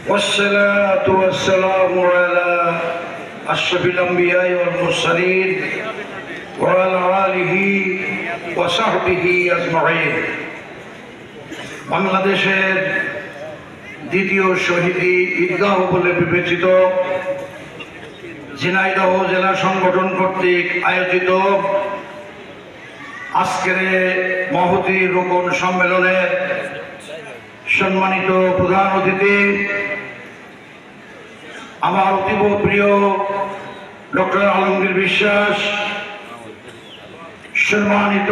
والصلاة والسلام على أشرف الأنبياء والمرسلين وعلى آله وصحبه أجمعين। বাংলাদেশের দ্বিতীয় শহীদি ঈদগাহ বলে বিবেচিত ঝিনাইদহ জেলা সংগঠন কর্তৃক আয়োজিত আজকের মহতী রোকন সম্মেলনের সম্মানিত প্রধান অতিথি আমার অতীব প্রিয় ডক্টর আলমগীর বিশ্বাস, সম্মানিত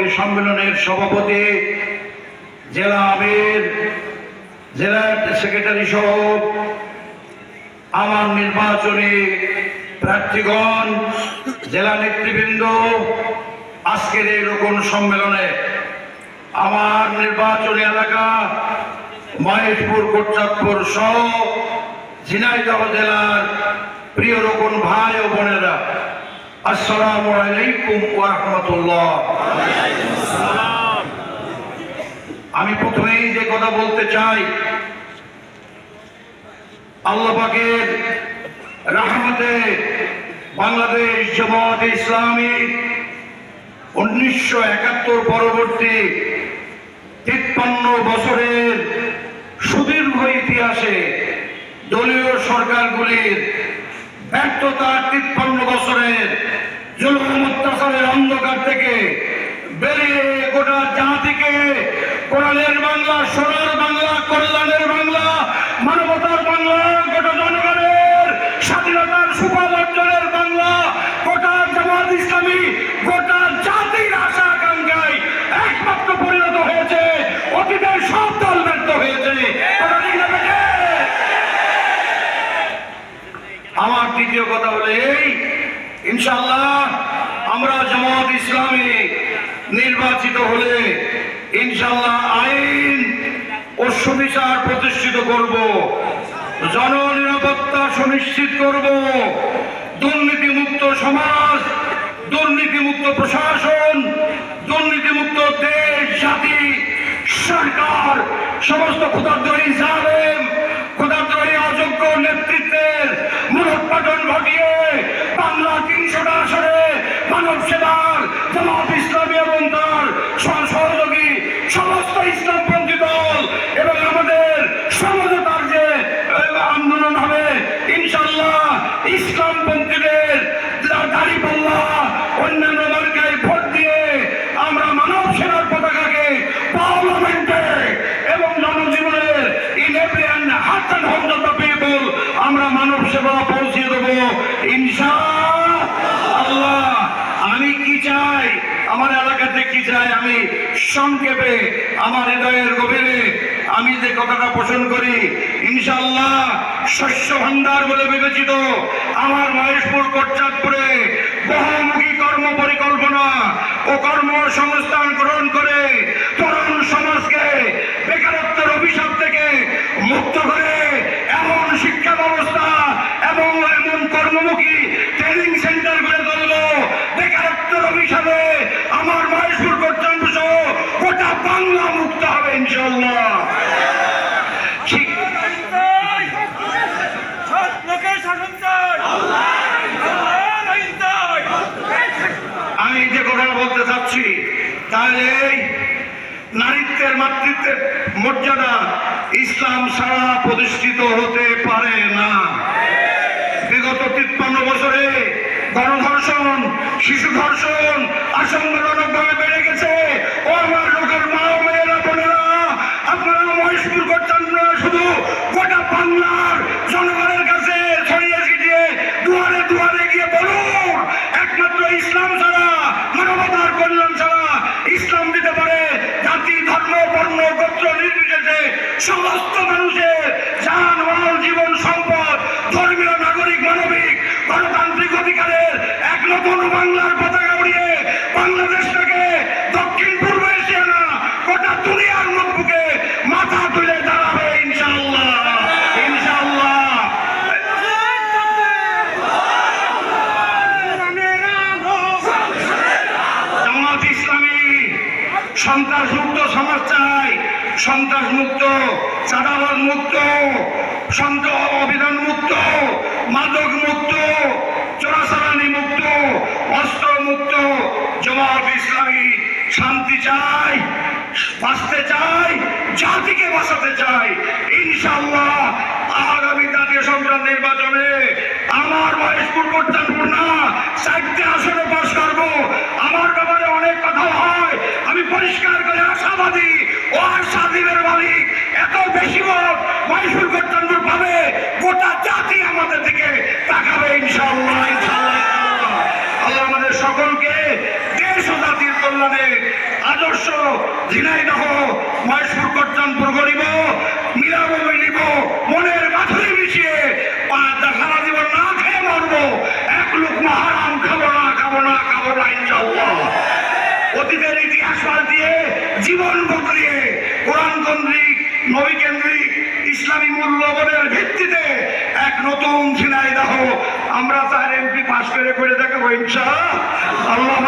এই সম্মেলনের সভাপতি, জেলা আমির, জেলা সেক্রেটারি সহ আমার নির্বাচনী প্রার্থীগণ, জেলা নেতৃবৃন্দ, আজকের এই রোকন সম্মেলনে আমার নির্বাচনী এলাকা মহেশপুর, কোটচাঁদপুর সহ ঝিনাইদহ জেলার প্রিয় রোকন ভাই ও বোনেরা, আসসালামু আলাইকুম ওয়া রাহমাতুল্লাহ। আমি প্রথমেই যে কথা বলতে চাই, আল্লাহ পাকের রহমতে বাংলাদেশ জামায়াতে ইসলামী 1971 পরবর্তী 53 বছরের সুদীর্ঘ ইতিহাসে দলীয় সরকারগুলির ব্যর্থতার 53 বছরের জুলুম অত্যাচারের অন্ধকার থেকে বেরিয়ে গোটা জাতিকে কোরআনের বাংলা, সোনার বাংলা, কল্যাণের বাংলা, মানবতার বাংলা, গোটা জনগণের স্বাধীনতার সুফল অর্জনের বাংলা, গোটা জামাত ইসলামী গোটা জাতির আশা আকাঙ্ক্ষায় একমাত্র পরিণত হয়েছে। অতীতের সব দল ব্যর্থ হয়েছে। আমার দ্বিতীয় কথা হলো এই, ইনশাআল্লাহ আমরা জামাত ইসলামী নির্বাচিত হলে ইনশাআল্লাহ আইন ও সুবিচার প্রতিষ্ঠিত করব, জননিরাপত্তা সুনিশ্চিত করব, দুর্নীতিমুক্ত সমাজ, দুর্নীতিমুক্ত প্রশাসন, দুর্নীতিমুক্ত দেশ, জাতি, সরকার, সমস্ত ক্ষুধাদ্রোহী জালেম, ক্ষুধাদ্রোহী অযোগ্য নেতৃত্বের মূলোৎপাটন ঘটিয়ে বাংলা 300টা আসনে মানব সেবার জামাত ইসলামী এবং তার সহযোগী সমস্ত ইসলামপন্থী দল এবং আমাদের সমঝোতার যে আন্দোলন হবে, ইনশাআল্লাহ ইসলামপন্থীদের দাঁড়িপাল্লা অন্যান্য মার্কায় ভোট দিয়ে আমরা মানব সেবার পতাকাকে পার্লামেন্টে এবং জনজীবনের in every heart and home of the people আমরা মানব সেবা পৌঁছে দেবো ইনশাআল্লাহ। আমি কি চাই, আমার এলাকাতে কি চাই, আমি সংক্ষেপে আমার হৃদয়ের গভীরে আমি যে কথাটা পোষণ করি, ইনশাআল্লাহ শস্য ভান্ডার বলে বিবেচিত আমার মহেশপুর, কোটচাঁদপুরে বহুমুখী কর্ম পরিকল্পনা ও কর্মসংস্থান গ্রহণ করে তরুণ সমাজকে বেকারত্বের অভিশাপ থেকে মুক্ত করে এমন শিক্ষা ব্যবস্থা এবং এমন কর্মমুখী ট্রেনিং সেন্টার গড়ে তুলব, বেকারত্বের অভিশাপে আমার মহেশপুর, কোটচাঁদপুর সহ গোটা বাংলা মুক্ত হবে ইনশাআল্লাহ। আমি যে কথা বলতে চাচ্ছি, তাহলে নারীত্বের, মাতৃত্বের মর্যাদা ইসলাম ছাড়া প্রতিষ্ঠিত হতে পারে না। বিগত 53 বছরে গণধর্ষণ, শিশু ধর্ষণ আশঙ্কাজনকভাবে বেড়ে গেছে। ও আমার লোকের মা ও মেয়েরা, বোনেরা, আপনারা মহেশপুর, কোটচাঁদপুর শুধু গোটা বাংলার জনগণের কাছে ছড়িয়ে ছিটিয়ে দুয়ারে দুয়ারে গিয়ে বলুন, একমাত্র ইসলাম ছাড়া, মানবতার কল্যাণ ছাড়া ইসলাম দিতে পারে জাতি, ধর্ম, বর্ণ, গোত্র নির্বিশেষে সমস্ত মানুষের জান, মাল, জীবন, সম্পদ, ধর্মীয়, নাগরিক, মানবিক, গণতান্ত্রিক অধিকারের এক নতুন বাংলার পতাকা উড়িয়ে বাংলাদেশটাকে দক্ষিণ পূর্ব এশিয়া না গোটা দুনিয়ার মুখে মাথা তুলে দাঁড়াবে ইনশাআল্লাহ, ইনশাআল্লাহ। জামাত ইসলামী সন্ত্রাসমুক্ত সমাজ চাই, সন্ত্রাস মুক্ত, চাঁদাবাজ মুক্ত, অভিধান মুক্ত, মাদক মুক্ত, চোরাচালানি মুক্ত, অস্ত্র মুক্ত জামাত ইসলামী শান্তি চাই, বাঁচতে চাই, জাতিকে বাঁচাতে চাই। ইনশাআল্লাহ আগামী জাতীয় সংসদ নির্বাচনে আমার মহেশপুর কোটচাঁদপুর না 4টে আসনে পাশ করবো। আমার ব্যাপারে অনেক কথা হয়, আমি পরিষ্কার করে আশাবাদী ও আশাদীপের মালিক এত বেশি ভোট মহেশপুর কোটচাঁদপুর পাবে, গোটা জাতি আমাদের দিকে তাকাবে ইনশাআল্লাহ। ইনশাআল্লাহ আল্লাহ আমাদের সকলকে দেশ ও জাতির কল্যাণে আদর্শ ঝিনাইদহ মহেশপুর কোটচাঁদপুর গরিব মিলাবো মিলিব মনের মাধুরী মিশিয়ে সারা জীবন না খেয়ে মরবো, এক লুকমা হারাম খাবো না, খাবো না, খাবো না ইনশাআল্লাহ। অতীতের ইতিহাস পাল্টিয়ে জীবন বদলিয়ে কোরআন কেন্দ্রিক, নবী কেন্দ্রিক, ইসলামী মূল্যবোধের ভিত্তিতে এক নতুন ঝিনাইদহ আমরা 4 এমপি পাশ করে দেখাবো ইনশাআল্লাহ।